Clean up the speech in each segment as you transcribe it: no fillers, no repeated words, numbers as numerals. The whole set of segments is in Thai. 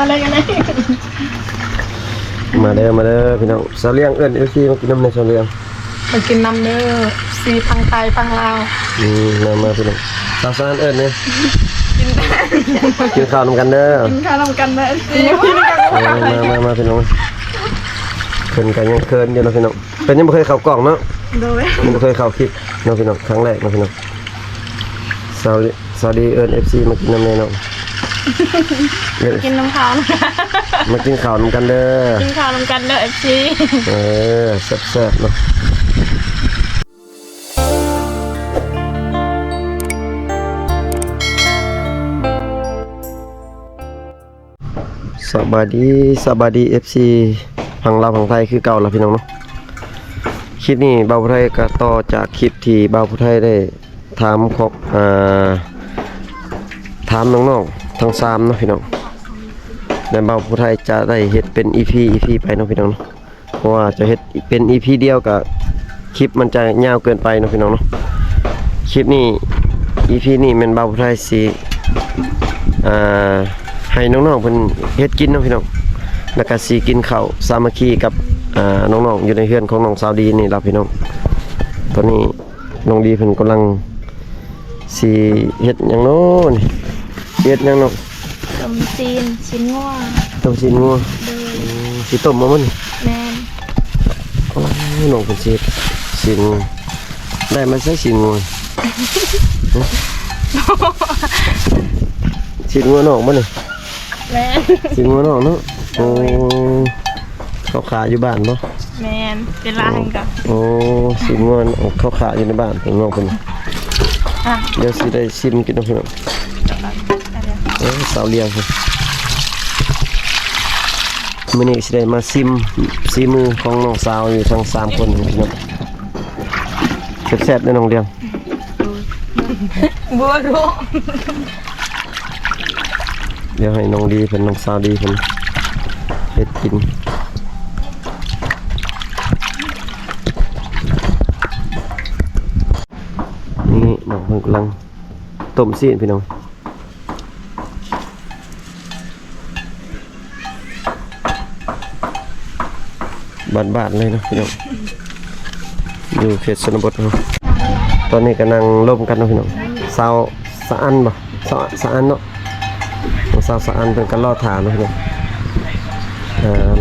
เลยกันเลยมาเด้อพี่น้องสาวเลี้ยงเอิ้นเอฟซีมากินน้ำในสาวเลี้ยงมากินน้ำเด้อซีพังไตพังลาวมาพี่น้องสาวสานเอิ้นเนี่ยกินข้าวนำกันเด้อกินข้าวนำกันเด้อซีมาพี่น้องเขินกันยังเขินอยู่นะพี่น้องเป็นยังไม่เคยเข้ากล่องเนาะโดยยังไม่เคยเข้าคลิปน้องพี่น้องครั้งแรกนะพี่น้องสวัสดีเอิญเอฟซีมากินน้ำเนยเนาะกินน้ำข้าวมากินข้าวนำกันเด้อกินข้าวนำกันเด้อเอฟซีแซ่บๆเนาะสบายดีเอฟซีพังลาวพังไทยคือเก่าแล้วพี่น้องเนาะคลิปนี้บ่าวผู้ไทยก็ต่อจากคลิปที่บ่าวผู้ไทยได้ถามน้องๆทั้ง3เนาะพี่น้องและบ่าวผู้ไทยจะได้เฮ็ดเป็น EP ไปเนาะพี่น้องเนาะเพราะว่าจะเฮ็ดเป็น EP เดียวกับคลิปมันจะยาวเกินไปเนาะพี่น้องเนาะคลิปนี้ EP นี้แม่นบ่าวผู้ไทยสิให้น้องๆเพิ่นเฮ็ดกินเนาะพี่น้องแล้วก็สิกินข้าวสามัคคีกับน้องๆอยู่ในเฮือนของน้องสาวดีนี่ล่ะพี่น้องตอนนี้น้องดีเพิ่นกำลังสิเฮ็ดหยังเนาะนี่เฮ็ดหยังเนาะต้มชิ้นงัวสิต้มมามื้อนี่แม่นโอ้น้องเพิ่นสิสินได้มาใช้สินงัวสินงัวน้องบ่นี่แม่นสินงัวน้องเนาะโอ้เขาขายอยู่บ้านบ่แม่นเป็นร้านกันโอ้สินงัวเขาขายอยู่ในบ้านของน้องเพิ่นเดี๋ยวสิได้ชิมกินเนาะพี่น้องสาวเลี้ยงครับมื้อนี้สิได้มาซิมซีมือของน้องสาวอยู่ทั้ง3คนพี่น้องแซ่บๆเด้อน้องเลี้ยงบัวรู้เดี๋ยวให้น้องดีเพิ่นน้องสาวดีเพิ่นเฮ็ดกินนี่น้องเพิ่นกำลังต้มซีนพี่น้องบ้านๆเลยนะพี่น้องอยู่เขตชนบทเนาะตอนนี้กำลังร่วมกันนะพี่น้องสาวสะอันบ่สะอันเนาะสาวสะอันเป็นกันล่อถานะพี่น้อง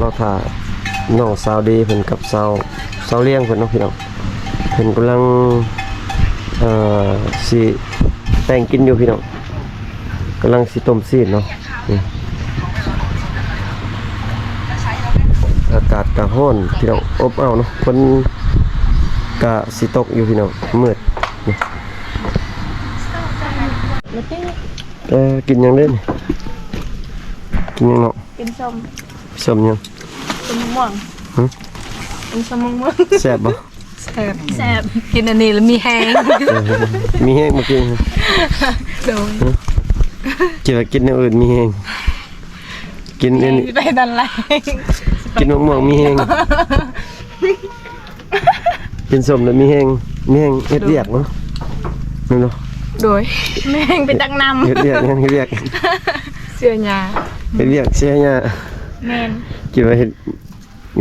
ล่อถาน้องสาวดีเพิ่นกับสาวเลี้ยงเพิ่นเนาะพี่น้องเพิ่นกำลังสิแต่งกินอยู่พี่น้องกำลังสิต้มซีนเนาะอากาศกะร้อนพี่น้องอบอ้าวเนาะฝนกะสิตกอยู่พี่น้องมืดกินยังเล่นกินยังเนาะกินส้มยังส้มม่วงกินส้มม่วงแซ่บบ่แซ่บกินอันนี้แล้วมีแห้งมีแห้งมากินโดยจะไปกินอย่างอื่นมีแห้งกินอันนี้ไปดันไรกินมะม่วงมีแห้งกินส้มแล้วมีแห้งเฮ็ดเรียกเนาะนั่นเนาะโดยแม่งเป็นตักน้ำเฮ็ดเรียกเสื้อหญ้าเฮ็ดเรียกเสื้อหญ้าแม่นคิดว่าเฮ็ด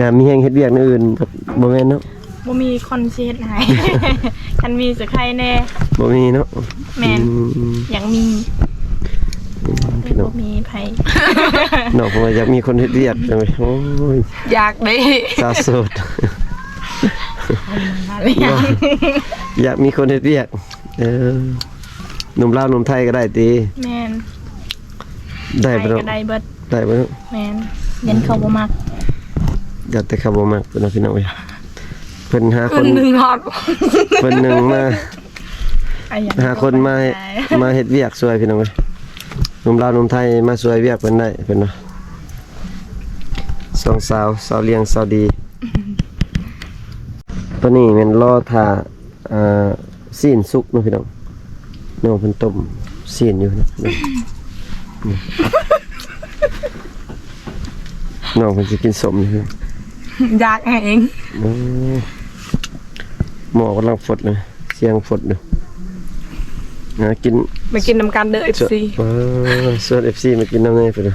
งานมีแห้งเฮ็ดเรียกอื่นกับบ่แม่นเนาะบ่มีคนสิเฮ็ดให้คันมีสักใครแน่บ่มีเนาะแม่นยังมีบ่มีไผเนาะเพราะว่าอยากมีคนเฮ็ดเรียกจังเลยโอ้ยอยากได้สาสดอยากมีคนเฮ็ดเรียกหนุ่มลาวหนุ่มไทยก็ได้ติแม่นได้บ่เนาะได้เบิดแม่นยันเขาบ่มักอยากแต่เขาบ่มักเนาะพี่น้องเอ้ยเพิ่นหาคนนึงฮอดเพิ่นนึงมาหาคนมาเฮ็ดเวียกช่วยพี่น้องเอ้ยหนุ่มลาวหนุ่มไทยมาช่วยเวียกเพิ่นได้เพิ่นเนาะสองสาวเลี้ยงสาวดีตอนนี้แม่นรอท่าซีนสุกเนาะพี่น้องน้องเพิ่นต้มซีนอยู่นะน้องเพิ่นสิกินสมนี่อยากเองหมอกำลังฝดเลยเสียงฝดอยู่กินมากินน้ำกันเด้อ FC ส่วน FC มากินน้ำเนยไปเลย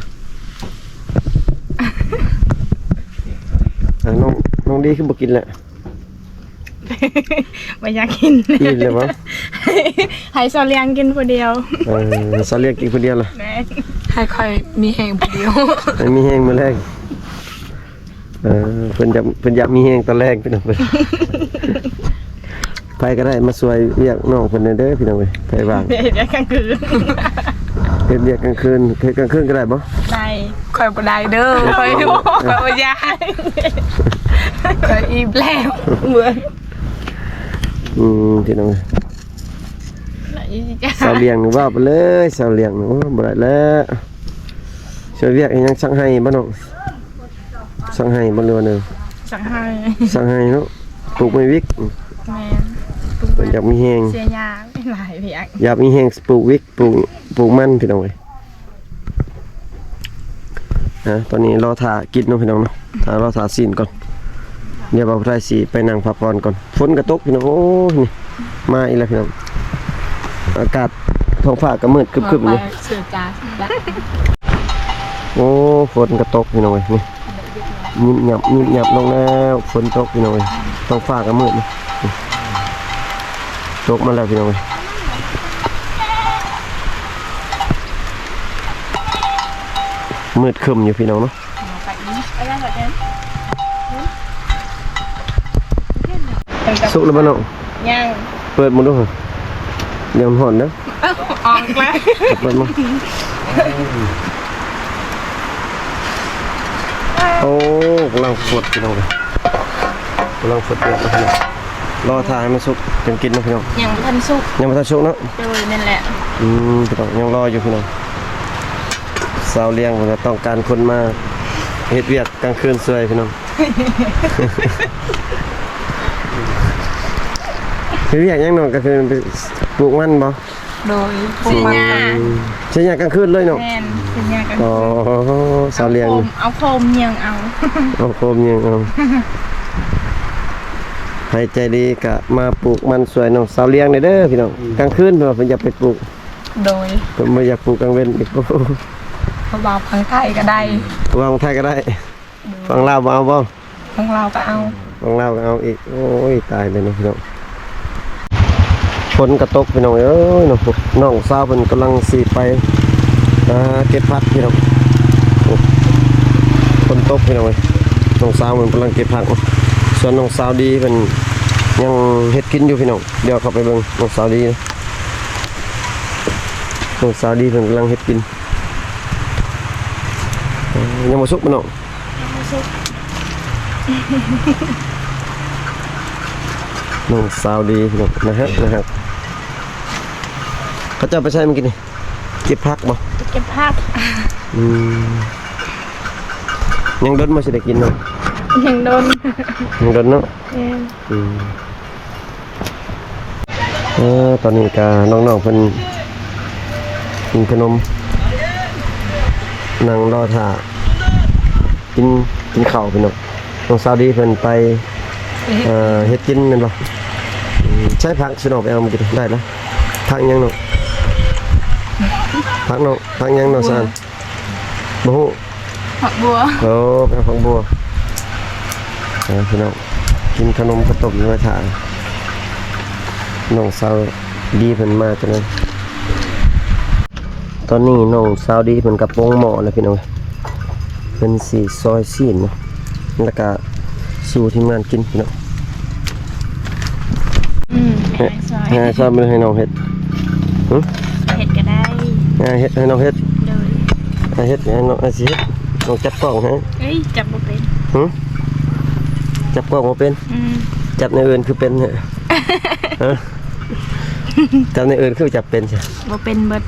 น้องดีคือบ่กินแหละ ไม่อยากกิน กินเลยบ่ ให้ซอเลียงกินคนเดียว ซาเลียงกินคนเดียวล่ะ แม่ ให้ค่อยมีแหงผู้เดียว ไม่มีแห้งมื้อแรกเพิ่นอยากมีแห้งตอนแรกพี่น้องเพิ่น ไปก็ได้มาช่วยเรียกน้องเพิ่นเด้อพี่น้องเว้ยไปบ้าง เดี๋ยวกลางคืน เฮ็ดเรียกกลางคืนเฮ็ดกลางคืนก็ได้บ่ ได้ ค่อยบ่ได้เด้อค่อยบ่อยากค่อยอีบแล้ว เหมือน พี่น้องเว้ย จ้า สาวเลี้ยงนี่ว่าไปเลยสาวเลี้ยงนี่โอ้บ่ได้แล้วช่วยเรียกอีหยังสั่งให้บ่น้องสั่งให้บ่เรือนึง สั่งให้ สั่งให้เนาะปลูกไม้วิก แม่ เพิ่นอยากมีแห้ง เสียยาไม่หลายเพียง อยากมีแห้งปลูกวิกปลูกมันพี่น้องเว้ยตอนนี้รอถ่ากินเนาะพี่น้องเนาะรอถ่าซีนก่อนเดี๋ยวบ่าวไทยสิไปนั่งพักผ่อนก่อนฝนก็ตกพี่น้องโอ้ยนี่มาอีกแล้วพี่น้องอากาศท้องฟ้าก็มืดครึบๆอยู่ เสือจ้าละ โอ้ฝนก็ตกพี่น้องเว้ยนี่ยิบหยับลงแล้วฝนตกพี่น้องเว้ยท้องฟ้าก็มืดนะตกมาแล้วพี่น้องเว้ยมืดครึ้มอยู่พี่น้องเนาะ ไปได้แบบนี้ สุกแล้วบ่น้อง ยัง เปิดมาดูเหรอเดี๋ยวมันหอนนะ ออกแล้ว เปิดมาโอ้กำลังฝดพี่น้องเลยกำลังฝดเดือดนะพี่น้องรอทานให้มันสุกจนกินนะพี่น้อง ยังไม่ทันสุก ยังไม่ทันสุกเนาะ โดยนั่นแหละ พี่น้องยังรออยู่พี่น้องสาวเลี้ยงผมจะต้องการคนมาเฮ็ดเวียกกลางคืนสวยพี่น้อง เฮ็ดเวียกยังน้องก็คือไปปลูกมันบ่ โดย เสียยา ใช้ยากลางคืนเลยเนาะ แม่นเสียยากัน อ๋อสาวเลี้ยง เอาโคมยังเอา เอาโคมยังเอาให้ใจดีกะมาปลูกมันสวยน้องสาวเลี้ยงเด้อพี่น้องกลางคืนเพิ่นอยากไปปลูก โดย เพิ่นบ่อยากปลูกกลางเว้นอีก เขาบอกทางไทยก็ได้ วางไทยก็ได้ฟังลาวบ่เอาบ่ ทางเราวก็เอา ฟังลาวก็เอาอีกโอ้ยตายเลยเนาะพี่น้องฝนกระตกพี่น้องเอ้ยน้องสาวเพิ่นกำลังสิไปเก็บผักพี่น้องโอ้ฝนตกพี่น้องเอ้ยน้องสาวเพิ่นกำลังเก็บผักส่วนน้องสาวดีเพิ่นยังเฮ็ดกินอยู่พี่น้องเดี๋ยวเข้าไปเบิ่งน้องสาวดีนะน้องสาวดีเพิ่นกำลังเฮ็ดกินยังบ่สุกพี่น้องน้องสาวดีพี่น้องนะครับเขาจะเอาไปใช้มันกินนี่เก็บผักบ่ เก็บภาพ ยังโดนมาสิได้กินเนาะ ยังโดน ยังโดนเนาะ แม่น ตอนนี้ก็น้องๆเพิ่นกินขนมนั่งรอท่ากินข้าวพี่น้องน้องสาวดีเพิ่นไปเฮ็ดกินแม่นบ่ใช้ผักสิเนาะไปเอามากินได้แล้วผักยังเนาะผักยังเนาะซานบ่ฮู้ ผักบัว โอ้ไปเอาผักบัวพี่น้องกินขนมข้าวต้มด้วยถ่านน้องสาวดีเพิ่นมาจังนั้นตอนนี้น้องสาวดีเพิ่นกับโปงหม้อแล้วพี่น้องเพิ่นสิซอยซีนเนาะแล้วก็สู่ทีมงานกินพี่น้อง ซอย ชอบมื้อให้น้องเฮ็ด เห็ดก็ได้ เฮ็ดให้น้องเฮ็ด โดย เฮ็ดให้น้องสิเฮ็ดน้องจับกล้องให้ เอ้ยจับบ่เป็น จับกล้องบ่เป็น จับในอื่นคือเป็นฮะ จับในอื่นคือจับเป็นใช่ บ่เป็นเบิด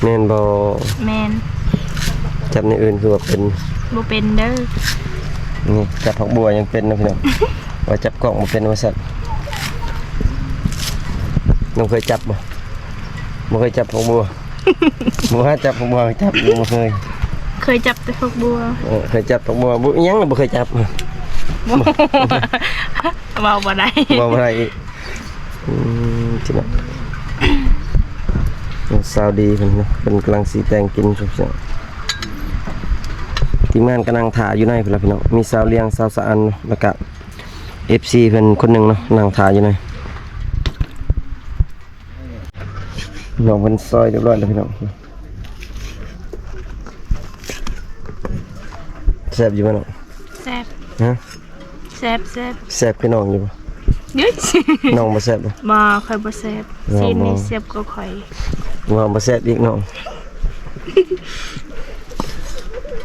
แม่นบ่ แมน จับในอื่นคือว่าเป็น บ่เป็นเด้อ นี่จับผักบัวยังเป็นนะพี่น้อง ว่าจับกล้องบ่เป็นว่าซั่นน้องเคยจับบ่เคยจับผักบัว บ่ฮะจับผักบัวจับบ่เคย เคยจับแต่ผักบัว เคยจับผักบัวบ่อิหยังบ่เคยจับ เบาบ่ได้ บ่ได้อีกที่นั่นน้องสาวดีเพิ่นเนาะเพิ่นกำลังสิแต่งกินซุบซิทีมงานกำลังถ่าอยู่ในพุ่นล่ะพี่น้องมีสาวเลี้ยงสาวสะอันเนาะแล้วก็ FC เพิ่นคนหนึงเนาะนั่งถ่ายอยู่หน่อยน้องเพิ่นซอยเรียบร้อยแล้วพี่น้องแซ่บอยู่บ่น้อง แซ่บ ฮะ แซ่บแซ่บ แซ่บพี่น้องอยู่บ่ เฮ้ย น้องบ่แซ่บบ่ บ่ค่อยบ่แซ่บซีนนี่แซ่บก็ค่อย น้องบ่แซ่บอีกน้อง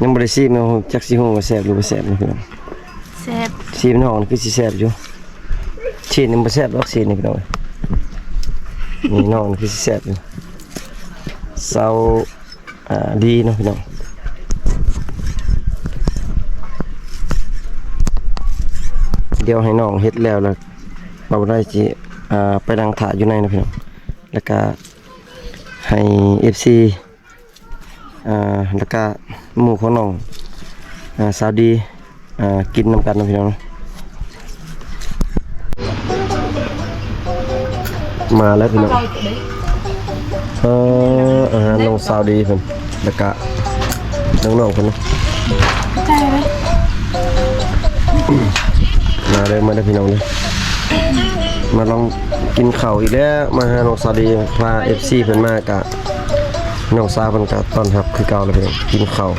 ยังบ่ได้ซีมเนาะจักสิฮู้ว่าแซ่บหรือบ่แซ่บนะพี่น้อง แซ่บ ซีมน้องนี่คือสิแซ่บอยู่ชีนนี่บ่แซ่บดอกชีนนี่พี่น้องนี่น้องนี่คือสิแซ่บอยู่เซาดีเนาะพี่น้องเดี๋ยวให้น้องเฮ็ดแล้วแล้วเราได้สิไปนั่งถ่ายอยู่ในนะพี่น้องแล้วก็ให้ FC แล้วก็หมู่ของน้องสาวดีกินนำกันนะพี่น้องมาแล้วพี่น้องน้องสาวดีเพิ่นแล้วก็น้องๆเพิ่นเนาะมาเลยมาได้พี่น้องเลยมาลองกินข้าวอีกแล้วมาหาน้องสาวดีพา FC เพิ่นมากะน้องสาวเพิ่นก็ต้อนรับคือเก่าเลยพี่น้องกินข้าว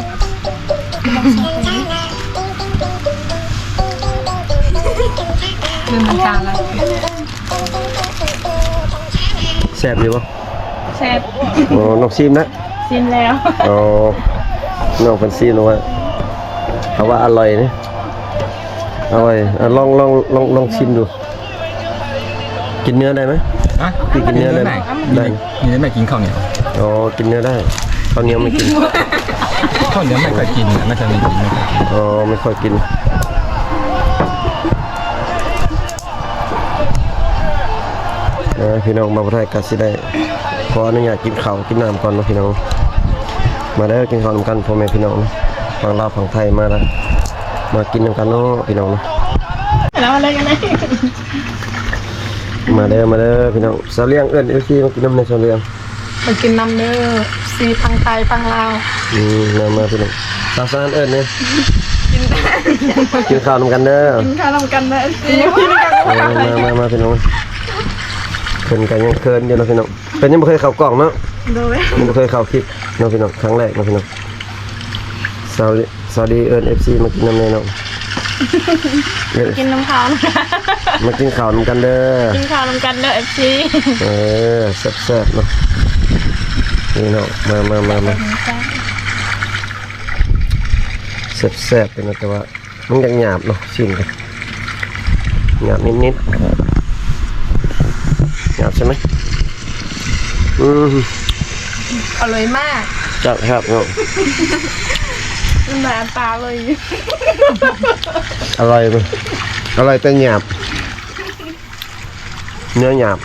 คือมันจางแล้ว แซ่บอยู่บ่ แซ่บ โอ้น้องซีมนะ ซิมแล้ว อ๋อน้องเพิ่นซีมแล้วว่าเขาว่าอร่อยนี่อร่อยลองชิมดูกินเนื้อได้ไหม อ่ะ พี่กินเนื้อได้ไหมได้ มีได้ไหมกินข้าวเหนียว อ๋อกินเนื้อได้ข้าวเหนียวไม่กิน ข้าวเหนียวไม่เคยกินน่าจะมีกินไม่เคยกิน อ๋อไม่ค่อยกินพี่น้องมาประเทศกาสิได้ขออนุญาตกินข้าวกินน้ำก่อนนะพี่น้องมาได้กินข้าวนำกันพ่อแม่พี่น้องฝั่งลาวฝั่งไทยมาแล้วมากินนำกันเนาะพี่น้องนะ แล้วอะไรกันนะ มาเด้อพี่น้องสาวเลี้ยงเอิ้นเอฟซีมากินน้ำในสาวเลี้ยง ไปกินน้ำเด้อซีพังไทยพังลาว มาพี่น้องสาวสานเอิ้นเนี่ยกินข้าวนำกันเด้อ กินข้าวนำกันนะซี มาพี่น้องเพิ่นกันยังเคินอยู่เนาะพี่น้องเป็นยังบ่เคยเข้ากล่องเนาะ โดย ยังบ่เคยเข้าคลิปเนาะพี่น้องครั้งแรกเนาะพี่น้องสวัสดีเอิ้น FC มากินน้ำในน้อง กินน้ำข้าว มากินข้าวนำกันเด้อ กินข้าวนำกันเด้อ FC แซ่บๆเนาะนี่เนาะมาแซ่บๆเป็นแต่ว่ามันยังหยาบเนาะชิมกันหยาบนิดๆหยาบใช่ไหม อร่อยมาก จัดครับเนาะ น้ำลายตาเลย อร่อยมั้ยอร่อยแต่หยาบเนื้อหยาบ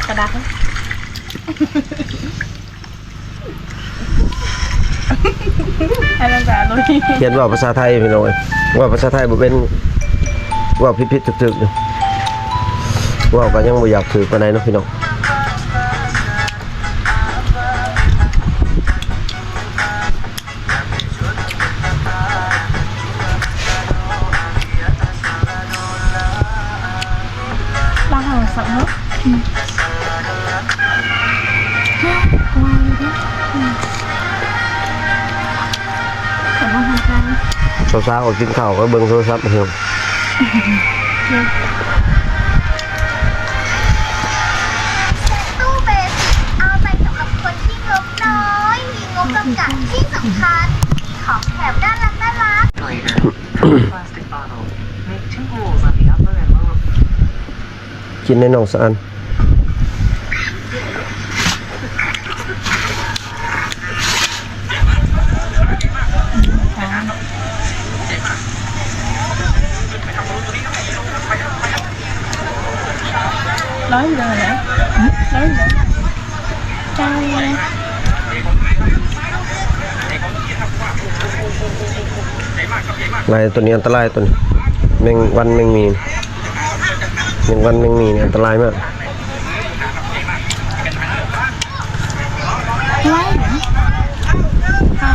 กระดักให้น้ำตาเลย เขียนว่าภาษาไทยพี่น้องเอ้ยว่าภาษาไทยบ่เป็นว่าผิดๆถึกๆอยู่ว่าก็ยังบ่อยากถือปานใดเนาะพี่น้องบ้าหัวสับเนาะแต่ว่าหัวใจ สาวๆก็กินข้าวก็เบิ่งโทรศัพท์พี่น้อง ตู้เบสิกเอาใจสำหรับคนที่งบน้อย มีงบจำกัดที่สำคัญ มีของแถมน่ารัก Plastic bottle. Make 2 holes on the upper and lower กินในหนองสะอัน ร้อยเลยนะร้อยเลยใจเลย ลายตัวนี้อันตรายตัวนี้แมงวันแมงมีเนี่ยอันตรายมาก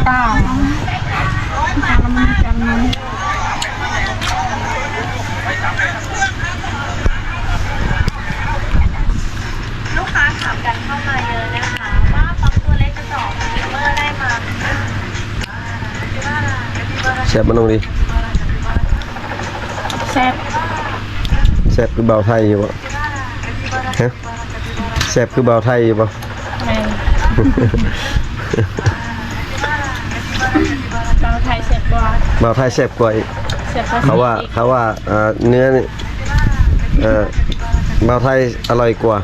เปล่า ทำมันกัน บบ่น้องดี แซ่บ แซ่บคือเบาไทยอยู่บ่ฮะแซ่บคือเบาไทยอยู่บ่ แม่เราไทยแซ่บกว่า เบาไทยแซ่บกว่าอีก แซ่บกว่า เขาว่าเนื้อนี่เบาไทยอร่อยกว่า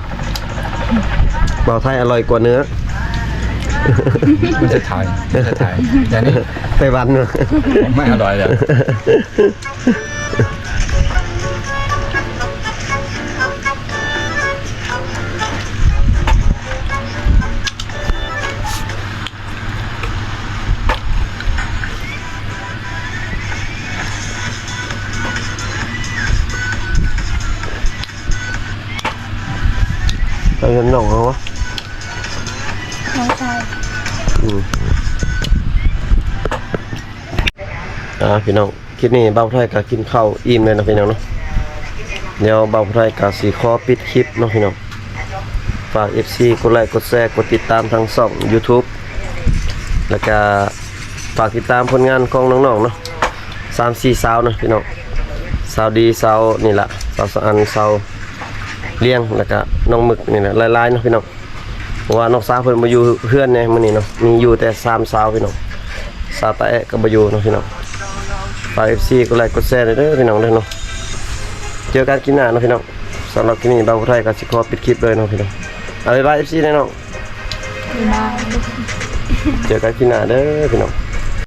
เบาไทยอร่อยกว่าเนื้อ ไม่ใช่ไทยแต่นี่ ไต้หวันเนอะ ไม่อร่อยเลย เอาเงินหน่องเอาวะ น้องชาย พี่น้องคลิปนี้เบาไทยก็กินข้าวอิ่มเลยนะพี่น้องเนาะเดี๋ยวเบาไทยก็สิขอปิดคลิปเนาะพี่น้องฝาก FC กดไลค์กดแชร์กดติดตามทางช่อง YouTube แล้วก็ฝากติดตามผลงานของน้องๆเนาะ3-4สาวเนาะพี่น้องสาวดีสาวนี่ล่ะสาวสะอันสาวเลี้ยงแล้วก็น้องหมึกนี่แหละหลายๆเนาะพี่น้องเพราะว่าน้องสาวเพิ่นมาอยู่เพื่อนไงมื้อนี้เนาะมีอยู่แต่3สาวพี่น้องสาวตาแอะก็บ่อยู่เนาะพี่น้องฝาก FC กดไลค์กดแชร์เด้อพี่น้องเด้อเนาะเจอกันกินหน้าเนาะพี่น้องสำหรับคลิปนี้เบาไทยก็สิขอปิดคลิปเลยเนาะพี่น้องบ๊ายบาย FC เด้อเนาะเจอกันกินหน้าเด้อพี่น้อง